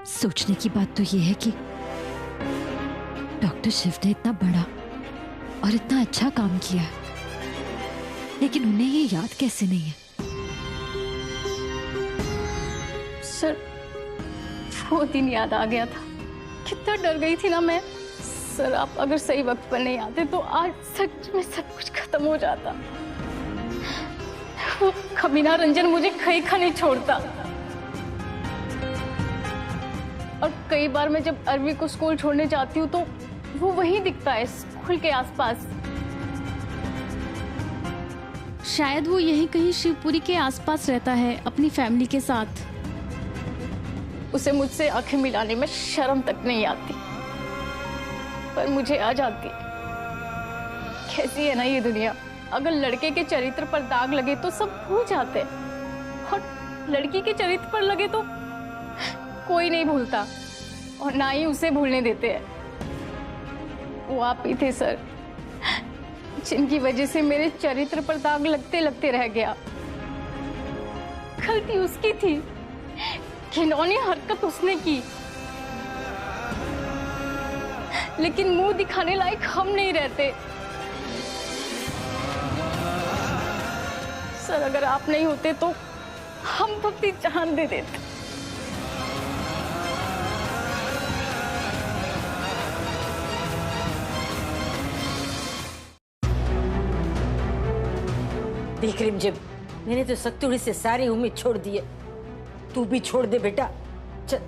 सोचने की बात तो ये है कि डॉक्टर शिव ने इतना बड़ा और इतना अच्छा काम किया है, लेकिन उन्हें ये याद कैसे नहीं है? सर, वो दिन याद आ गया था। कितना डर गई थी ना मैं। सर, आप अगर सही वक्त पर नहीं आते तो आज सच में सब कुछ खत्म हो जाता। वो कमीना रंजन मुझे कहीं का नहीं छोड़ता। और कई बार मैं जब अरवी को स्कूल छोड़ने जाती हूँ तो वो वहीं दिखता है, स्कूल के आसपास। शायद वो यहीं कहीं शिवपुरी के आसपास रहता है अपनी फैमिली के साथ। उसे मुझसे आंखें मिलाने में शर्म तक नहीं आती, पर मुझे आ जाती। कैसी है ना ये दुनिया। अगर लड़के के चरित्र पर दाग लगे तो सब भूल जाते हैं, और लड़की के चरित्र पर लगे तो कोई नहीं भूलता, और ना ही उसे भूलने देते हैं। वो आप ही थे सर, जिनकी वजह से मेरे चरित्र पर दाग लगते लगते रह गया। गलती उसकी थी, घिनौनी हरकत उसने की, लेकिन मुंह दिखाने लायक हम नहीं रहते। सर, अगर आप नहीं होते तो हम अपनी जान दे देते। देख रिमझिम, मैंने तो सत्तुड़ी से सारी उम्मीद छोड़ दी है। तू भी छोड़ दे बेटा। चल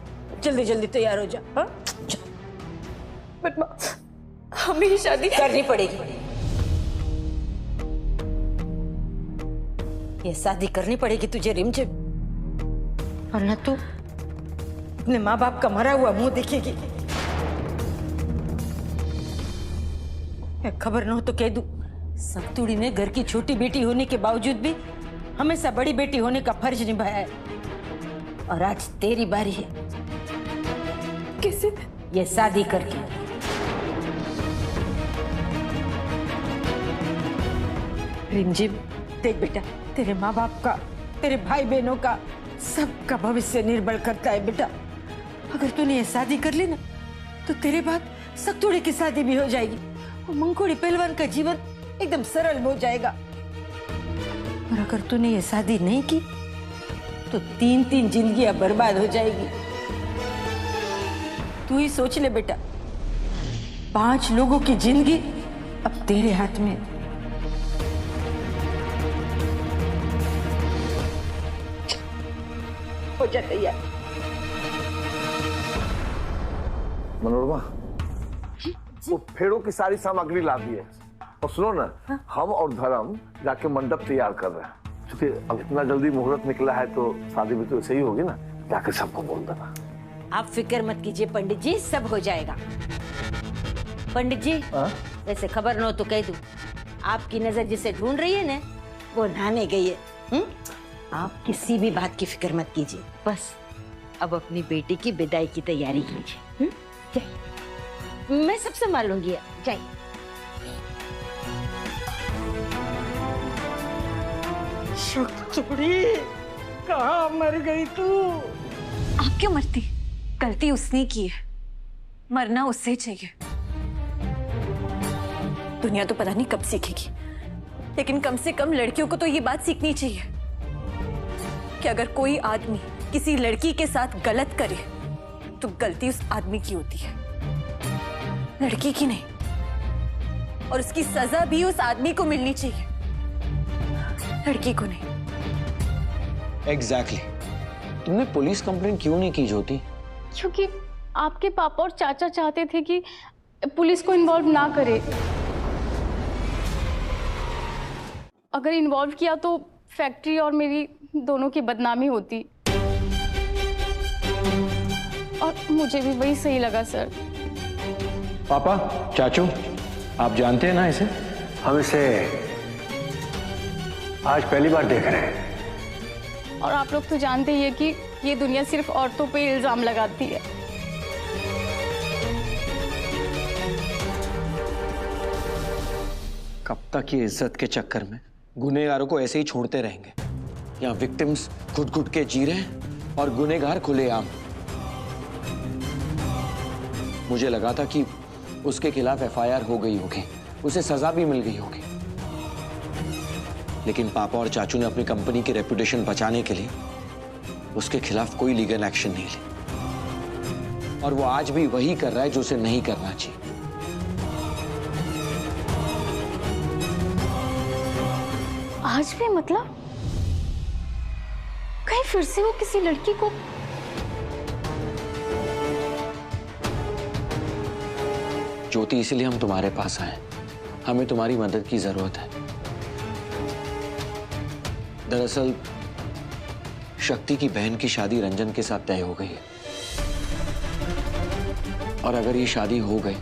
जल्दी जल्दी तैयार हो जा। हाँ, बट माँ, हमें ही शादी करनी पड़ेगी। ये शादी करनी पड़ेगी तुझे रिमझिम, वरना तू अपने माँ बाप का मरा हुआ मुंह देखेगी। खबर न हो तो कह दूं, सत्तुड़ी ने घर की छोटी बेटी होने के बावजूद भी हमेशा बड़ी बेटी होने का फर्ज निभाया है, और आज तेरी बारी है। कैसे? ये शादी करके। रिमझिम, देख बेटा, तेरे माँ बाप का, तेरे भाई बहनों का, सबका भविष्य निर्भर करता है बेटा। अगर तूने ये शादी कर ली ना, तो तेरे बाद सत्तुड़ी की शादी भी हो जाएगी, और मंगोड़ी पहलवान का जीवन एकदम सरल हो जाएगा। और अगर तूने ये शादी नहीं की तो 3-3 जिंदगियां बर्बाद हो जाएगी। तू ही सोच ले बेटा, 5 लोगों की जिंदगी अब तेरे हाथ में। हो जा तैयार। मनोरमा, वो फेड़ों की सारी सामग्री ला दी है, और सुनो ना, हम और धर्म जाके मंडप तैयार कर रहे हैं। क्योंकि अब इतना जल्दी मुहूर्त निकला है तो शादी भी तो सही होगी ना। जाके सबको बोल देना। आप फिक्र मत कीजिए पंडित जी, सब हो जाएगा। पंडित जी, वैसे खबर न हो तो कह दूं, आपकी नजर जिसे ढूंढ रही है ना, वो नहाने गई है। आप किसी भी बात की फिक्र मत कीजिए, बस अब अपनी बेटी की विदाई की तैयारी कीजिए। मैं सब संभाल लूंगी। जाइए। सत्तुड़ी, कहाँ मर गई तू? आप क्यों मरती? गलती उसने की है, मरना उससे चाहिए। दुनिया तो पता नहीं कब सीखेगी, लेकिन कम से कम लड़कियों को तो ये बात सीखनी चाहिए कि अगर कोई आदमी किसी लड़की के साथ गलत करे तो गलती उस आदमी की होती है, लड़की की नहीं। और उसकी सजा भी उस आदमी को मिलनी चाहिए, लड़की को नहीं। एग्जैक्टली। तुमने पुलिस कंप्लेंट क्यों नहीं की ज्योति? क्योंकि आपके पापा और चाचा चाहते थे कि पुलिस को इन्वॉल्व ना करे। अगर इन्वॉल्व किया तो फैक्ट्री और मेरी दोनों की बदनामी होती, और मुझे भी वही सही लगा सर। पापा, चाचू, आप जानते हैं ना इसे? हम इसे आज पहली बार देख रहे हैं। और आप लोग तो जानते ही है कि ये दुनिया सिर्फ औरतों पे इल्जाम लगाती है। कब तक ये इज्जत के चक्कर में गुनहगारों को ऐसे ही छोड़ते रहेंगे? यहाँ विक्टिम्स घुट घुट के जी रहे हैं और गुनहगार खुलेआम। मुझे लगा था कि उसके खिलाफ एफआईआर हो गई होगी, उसे सजा भी मिल गई होगी। लेकिन पापा और चाचू ने अपनी कंपनी की रेपुटेशन बचाने के लिए उसके खिलाफ कोई लीगल एक्शन नहीं ली, और वो आज भी वही कर रहा है जो उसे नहीं करना चाहिए। आज भी मतलब कहीं फिर से वो किसी लड़की को ज्योति, इसलिए हम तुम्हारे पास आए, हमें तुम्हारी मदद की जरूरत है। दरअसल शक्ति की बहन की शादी रंजन के साथ तय हो गई है, और अगर ये शादी हो गई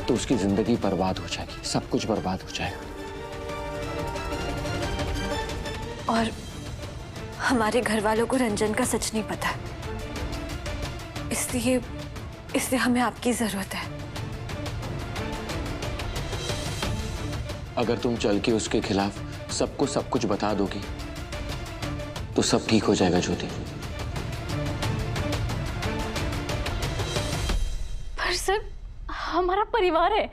तो उसकी जिंदगी बर्बाद हो जाएगी, सब कुछ बर्बाद हो जाएगा। और हमारे घर वालों को रंजन का सच नहीं पता, इसलिए हमें आपकी जरूरत है। अगर तुम चल के उसके खिलाफ सबको सब कुछ बता दोगी तो सब ठीक हो जाएगा ज्योति। पर सर, हमारा परिवार है,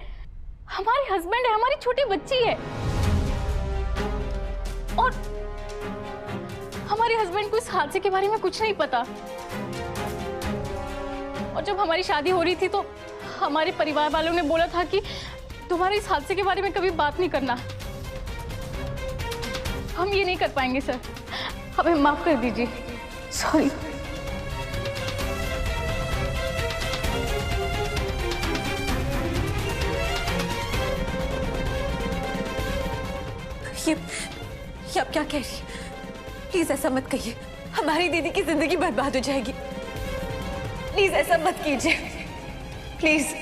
हमारे हस्बैंड है, हमारी छोटी बच्ची है, और हमारे हस्बैंड को इस हादसे के बारे में कुछ नहीं पता। और जब हमारी शादी हो रही थी तो हमारे परिवार वालों ने बोला था कि तुम्हारे इस हादसे के बारे में कभी बात नहीं करना। हम ये नहीं कर पाएंगे सर, हमें माफ कर दीजिए, सॉरी। ये आप क्या कह रही हैं? प्लीज ऐसा मत कहिए, हमारी दीदी की जिंदगी बर्बाद हो जाएगी। प्लीज ऐसा मत कीजिए, प्लीज।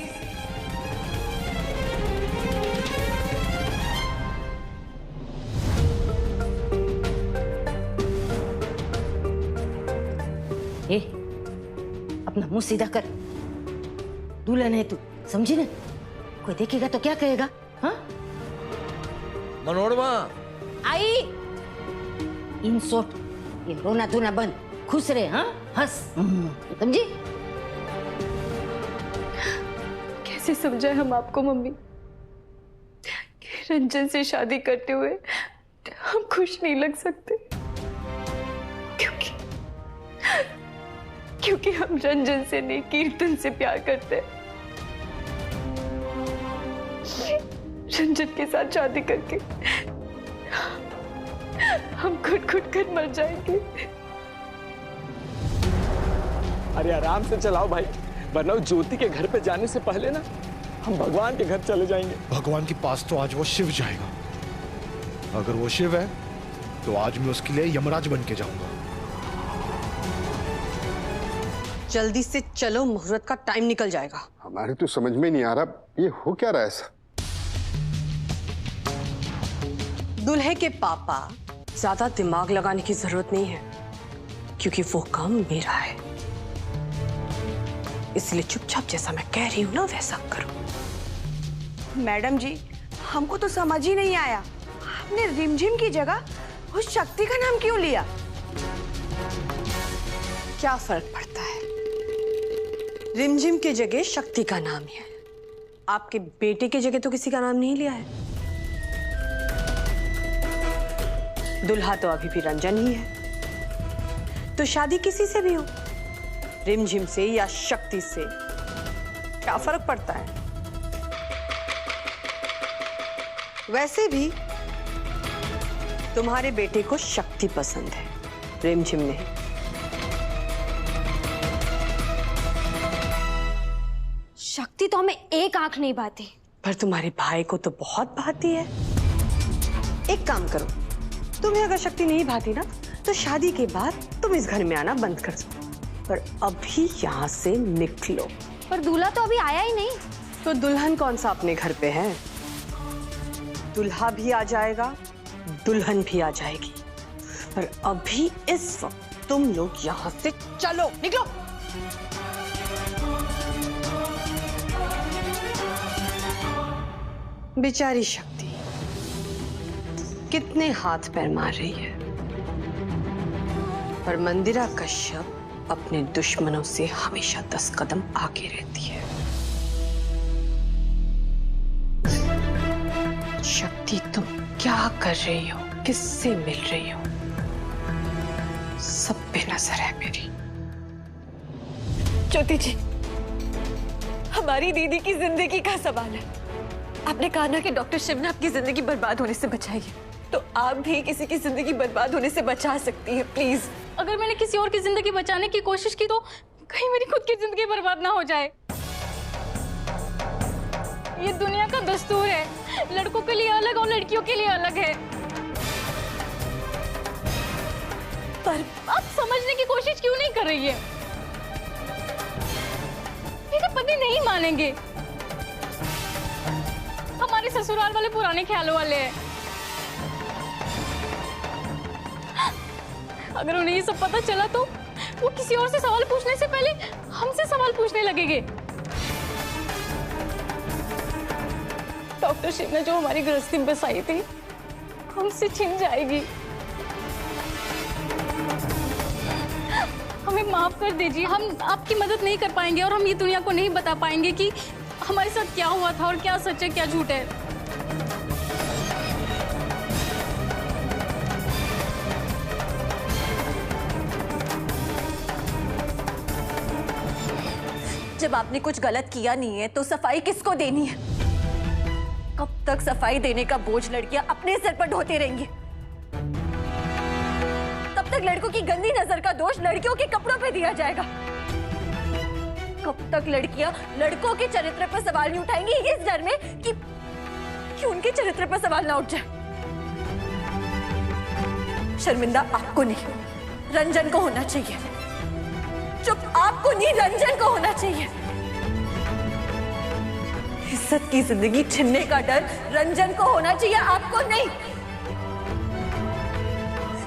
ए, अपना मुंह सीधा कर, दुल्हन है तू, समझी ना? कोई देखेगा तो क्या कहेगा? हाँ? मनोरमा, आई इन शॉर्ट, ये रोना धोना बंद, खुश रहे, हाँ? हंस, समझी? कैसे समझाएं हम आपको मम्मी कि रंजन से शादी करते हुए हम खुश नहीं लग सकते, क्योंकि हम रंजन से नहीं कीर्तन से प्यार करते हैं। रंजन के साथ शादी करके हम घुट कर मर जाएंगे। अरे आराम से चलाओ भाई, वरना ज्योति के घर पे जाने से पहले ना हम भगवान के घर चले जाएंगे। भगवान के पास तो आज वो शिव जाएगा। अगर वो शिव है तो आज मैं उसके लिए यमराज बन के जाऊंगा। जल्दी से चलो, मुहूर्त का टाइम निकल जाएगा। हमारे तो समझ में नहीं आ रहा ये हो क्या रहा है ऐसा। दूल्हे के पापा, ज्यादा दिमाग लगाने की जरूरत नहीं है, क्योंकि वो काम मेरा है। इसलिए चुपचाप जैसा मैं कह रही हूं ना वैसा करो। मैडम जी, हमको तो समझ ही नहीं आया, आपने रिमझिम की जगह उस शक्ति का नाम क्यों लिया? क्या फर्क पड़ता है? रिमझिम की जगह शक्ति का नाम है। आपके बेटे की जगह तो किसी का नाम नहीं लिया है। दुल्हा तो अभी भी रंजन ही है, तो शादी किसी से भी हो, रिमझिम से या शक्ति से, क्या फर्क पड़ता है? वैसे भी तुम्हारे बेटे को शक्ति पसंद है, रिमझिम नहीं। शक्ति तो हमें एक आंख नहीं भाती, पर तुम्हारे भाई को तो बहुत भाती है। एक काम करो, तुम्हें अगर शक्ति नहीं भाती ना तो शादी के बाद तुम इस घर में आना बंद कर दो, पर अभी यहाँ से निकलो। पर दूल्हा तो अभी आया ही नहीं। तो दुल्हन कौन सा अपने घर पे है? दुल्हा भी आ जाएगा, दुल्हन भी आ जाएगी, पर अभी इस वक्त तुम लोग यहाँ से चलो, निकलो। बेचारी शक्ति कितने हाथ पैर मार रही है, पर मंदिरा कश्यप अपने दुश्मनों से हमेशा 10 कदम आगे रहती है। शक्ति, तुम क्या कर रही हो? किससे मिल रही हो? सब पे नजर है मेरी। ज्योति जी, हमारी दीदी की जिंदगी का सवाल है। आपने कहा ना कि डॉक्टर शिव ने आपकी जिंदगी बर्बाद होने से बचाई है, तो आप भी किसी की जिंदगी बर्बाद होने से बचा सकती हैं। प्लीज, अगर मैंने किसी और की जिंदगी बचाने की कोशिश की तो कहीं मेरी खुद की जिंदगी बर्बाद ना हो जाए। ये दुनिया का दस्तूर है, लड़कों के लिए अलग और लड़कियों के लिए अलग है। पर आप समझने की कोशिश क्यों नहीं कर रही है? मेरे पति नहीं मानेंगे, हमारे ससुराल वाले पुराने ख्यालों वाले हैं। अगर उन्हें ये सब पता चला तो वो किसी और से सवाल पूछने से पहले हमसे सवाल पूछने लगेंगे। डॉक्टर शिव ने जो हमारी गृहस्थी बसाई थी हमसे छिन जाएगी। हमें माफ कर दीजिए, हम आपकी मदद नहीं कर पाएंगे और हम ये दुनिया को नहीं बता पाएंगे कि हमारे साथ क्या हुआ था और क्या सच है क्या झूठ है। जब आपने कुछ गलत किया नहीं है तो सफाई किसको देनी है? कब तक सफाई देने का बोझ लड़कियां अपने सिर पर ढोते रहेंगी? कब तक लड़कों की गंदी नजर का दोष लड़कियों के कपड़ों पे दिया जाएगा? कब तक लड़कियां लड़कों के चरित्र पर सवाल नहीं उठाएंगी इस डर में कि उनके चरित्र पर सवाल ना उठ जाए? शर्मिंदा आपको नहीं, रंजन को होना चाहिए। चुप, आपको नहीं, रंजन को होना चाहिए। इज्जत की जिंदगी छीनने का डर रंजन को होना चाहिए, आपको नहीं।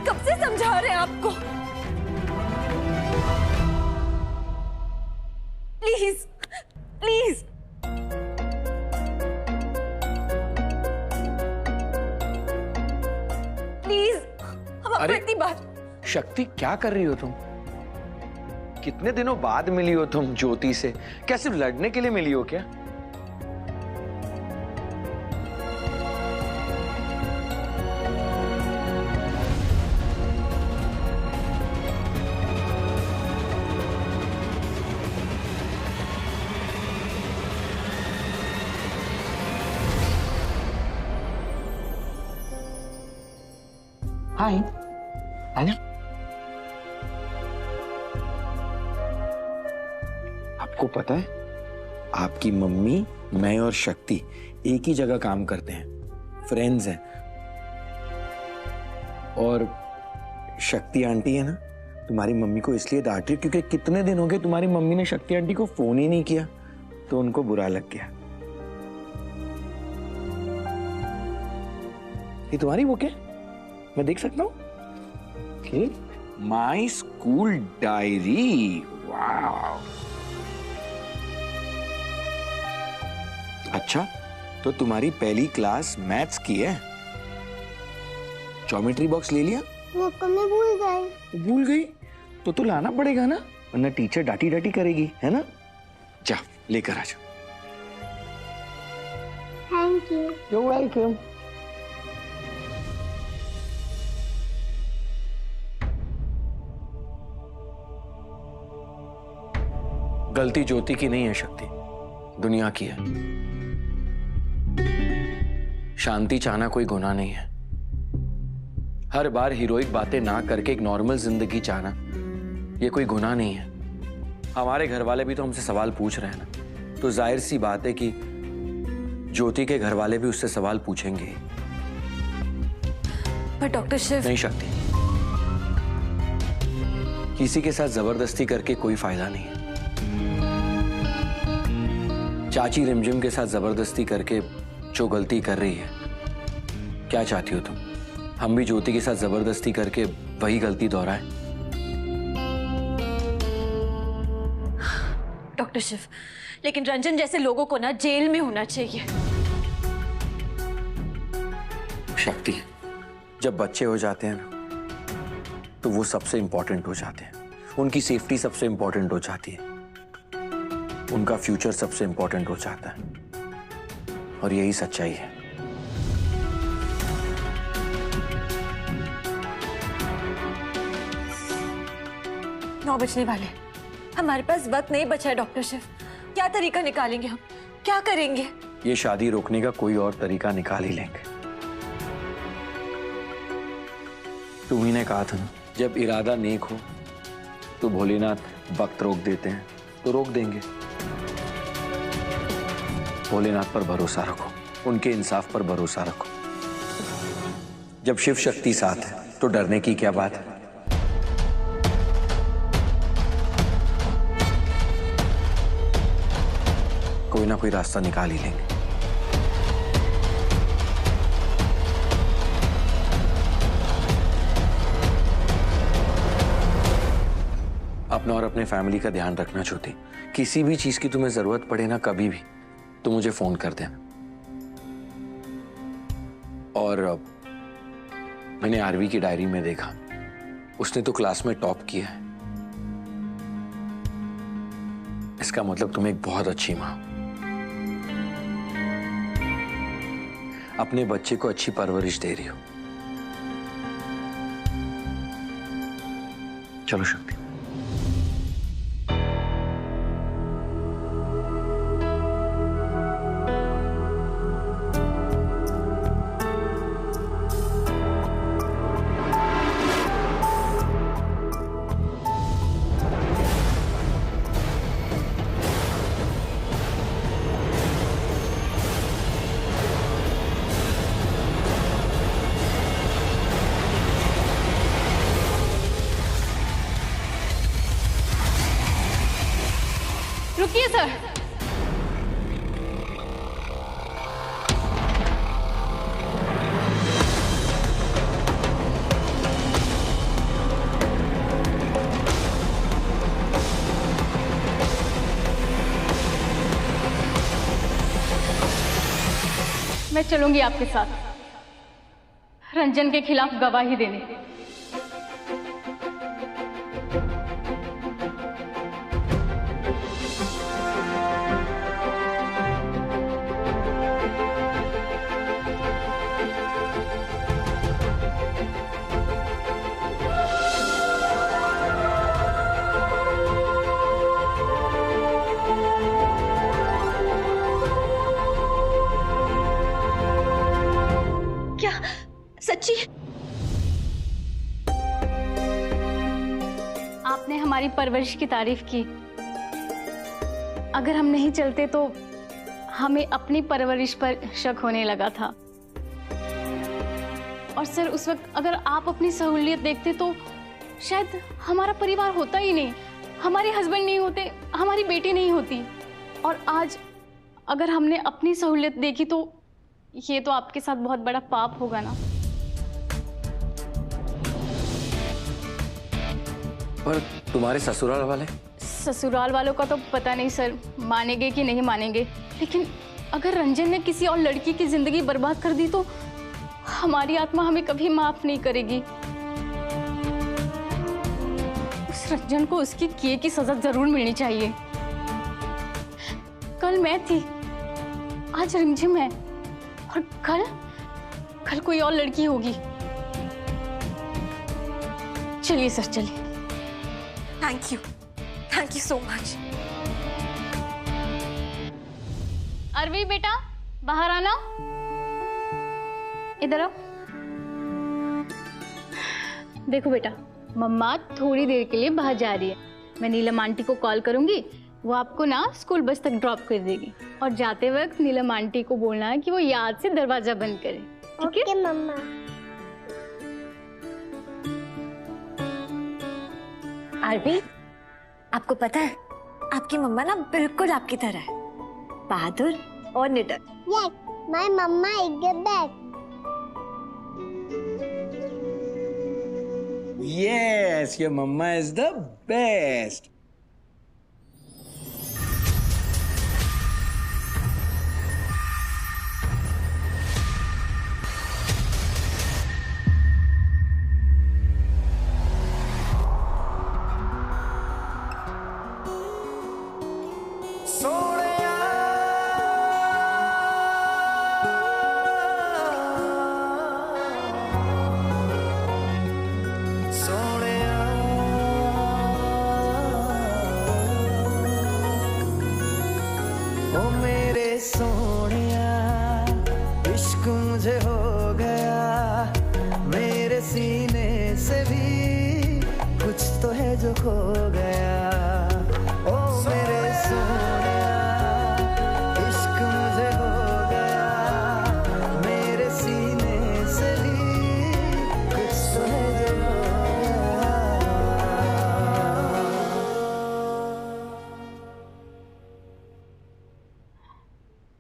कब से समझा रहे हैं आपको? Please please. प्लीज, हम आपको इतनी बात। शक्ति, क्या कर रही हो तुम? कितने दिनों बाद मिली हो तुम ज्योति से? क्या सिर्फ लड़ने के लिए मिली हो क्या? हाय, आजा। आपको पता है, आपकी मम्मी, मैं और शक्ति एक ही जगह काम करते हैं, फ्रेंड्स हैं। और शक्ति आंटी है ना, तुम्हारी मम्मी को इसलिए डांट रही क्योंकि कितने दिन हो गए तुम्हारी मम्मी ने शक्ति आंटी को फोन ही नहीं किया, तो उनको बुरा लग गया। ये तुम्हारी बुक है, मैं देख सकता हूँ? My school diary. वाव, अच्छा, तो तुम्हारी पहली क्लास मैथ्स की है। ज्योमेट्री बॉक्स ले लिया? वो मैं भूल गई। भूल गई तो लाना पड़ेगा ना, वरना टीचर डांटी डांटी करेगी, है ना? जा, लेकर आ जा। Thank you. You welcome. गलती ज्योति की नहीं है शक्ति, दुनिया की है। शांति चाहना कोई गुनाह नहीं है। हर बार हीरोइक बातें ना करके एक नॉर्मल जिंदगी चाहना, ये कोई गुनाह नहीं है। हमारे घर वाले भी तो हमसे सवाल पूछ रहे हैं ना, तो जाहिर सी बात है कि ज्योति के घर वाले भी उससे सवाल पूछेंगे। पर डॉक्टर शिव। नहीं शक्ति, किसी के साथ जबरदस्ती करके कोई फायदा नहीं है। चाची रिमझिम के साथ जबरदस्ती करके जो गलती कर रही है, क्या चाहती हो तुम? हम भी ज्योति के साथ जबरदस्ती करके वही गलती दोहराएं? डॉक्टर शिव, लेकिन रंजन जैसे लोगों को ना जेल में होना चाहिए। शक्ति, जब बच्चे हो जाते हैं ना, तो वो सबसे इंपॉर्टेंट हो जाते हैं। उनकी सेफ्टी सबसे इंपॉर्टेंट हो जाती है, उनका फ्यूचर सबसे इंपॉर्टेंट हो जाता है, और यही सच्चाई है। नौ बजने वाले, हमारे पास वक्त नहीं बचा है डॉक्टर शिव। क्या तरीका निकालेंगे हम, क्या करेंगे? ये शादी रोकने का कोई और तरीका निकाल ही लेंगे। तुम्ही ने कहा था ना, जब इरादा नेक हो तो भोलेनाथ वक्त रोक देते हैं, तो रोक देंगे। भोलेनाथ पर भरोसा रखो, उनके इंसाफ पर भरोसा रखो। जब शिव शक्ति साथ है तो डरने की क्या बात है। कोई ना कोई रास्ता निकाल ही लेंगे। अपना और अपने फैमिली का ध्यान रखना छोटी। किसी भी चीज की तुम्हें जरूरत पड़े ना, कभी भी तो मुझे फोन कर देना। और मैंने आरवी की डायरी में देखा, उसने तो क्लास में टॉप किया है। इसका मतलब तुम एक बहुत अच्छी मां, अपने बच्चे को अच्छी परवरिश दे रही हो। चलो शक्ति। रुकिए सर। मैं चलूंगी आपके साथ रंजन के खिलाफ गवाही देने। सच्ची? आपने हमारी परवरिश की तारीफ की। अगर हम नहीं चलते तो हमें अपनी परवरिश पर शक होने लगा था। और सर, उस वक्त अगर आप अपनी सहूलियत देखते तो शायद हमारा परिवार होता ही नहीं, हमारे हस्बैंड नहीं होते, हमारी बेटी नहीं होती। और आज अगर हमने अपनी सहूलियत देखी तो ये तो आपके साथ बहुत बड़ा पाप होगा ना। पर तुम्हारे ससुराल वाले? ससुराल वालों का तो पता नहीं सर, मानेंगे कि नहीं मानेंगे, लेकिन अगर रंजन ने किसी और लड़की की जिंदगी बर्बाद कर दी तो हमारी आत्मा हमें कभी माफ नहीं करेगी। उस रंजन को उसकी किए की सजा जरूर मिलनी चाहिए। कल मैं थी, आज रिमझिम है, और कल कोई और लड़की होगी। चलिए सर, चलिए। Thank you so much. अरवी बेटा, बाहर आना। इधर आओ। देखो बेटा, मम्मा थोड़ी देर के लिए बाहर जा रही है। मैं नीलम आंटी को कॉल करूंगी, वो आपको ना स्कूल बस तक ड्रॉप कर देगी। और जाते वक्त नीलम आंटी को बोलना है कि वो याद से दरवाजा बंद करे। ठीक है मम्मा। आरवी, आपको पता है आपकी मम्मा ना बिल्कुल आपकी तरह है, बहादुर और निडर। Yes, my mama is the best. Yes, your mama is the best.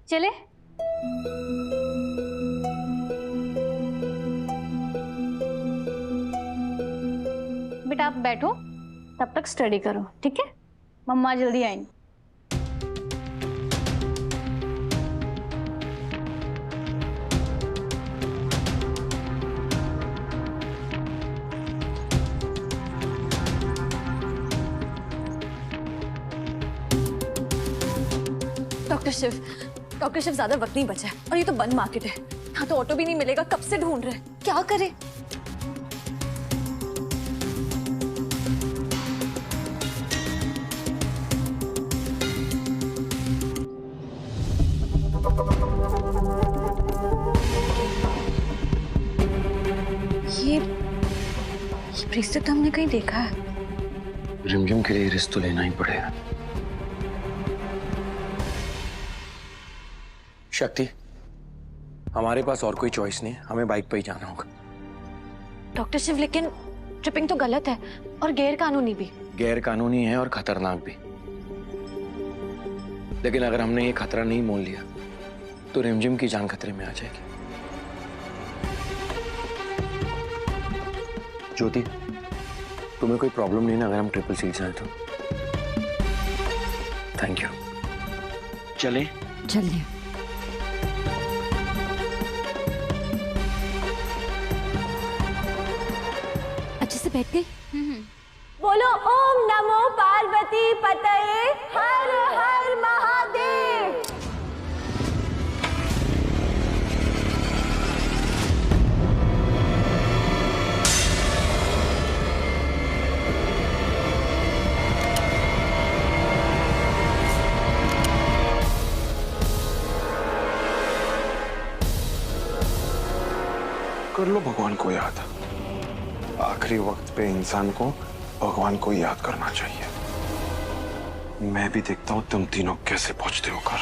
चले बेटा, आप बैठो, तब तक स्टडी करो, ठीक है? मम्मा जल्दी आएंगी। डॉक्टर शिव ज्यादा वक्त नहीं बचा है और ये तो बंद मार्केट है। यहाँ तो ऑटो भी नहीं मिलेगा, कब से ढूंढ रहे हैं, क्या करें? ये ब्रेसलेट तो हमने कहीं देखा है। रिमझिम के लिए रिस्क तो लेना ही पड़ेगा। शक्ति, हमारे पास और कोई चॉइस नहीं है, हमें बाइक पे ही जाना होगा। डॉक्टर शिव, लेकिन ट्रिपिंग तो गलत है और गैर कानूनी भी। गैर कानूनी है और खतरनाक भी। लेकिन अगर हमने ये खतरा नहीं मोल लिया तो रिमझिम की जान खतरे में आ जाएगी। ज्योति, तुम्हें कोई प्रॉब्लम नहीं ना अगर हम ट्रिपल सीट जाए तो? Thank you. चले? चलिए। अच्छे से बैठ गई? बोलो ओम नमो पार्वती पतये हर हर महादेव। कर लो भगवान को याद। आखिरी वक्त पे इंसान को भगवान को याद करना चाहिए। मैं भी देखता हूं तुम तीनों कैसे पहुंचते हो घर।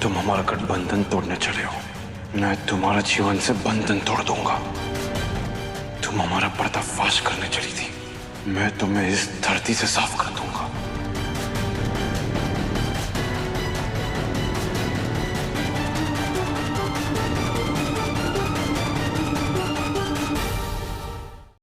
तुम हमारा गठबंधन तोड़ने चले हो, मैं तुम्हारा जीवन से बंधन तोड़ दूंगा। तुम हमारा पर्दाफाश करने चली थी, मैं तुम्हें इस धरती से साफ कर दूंगा।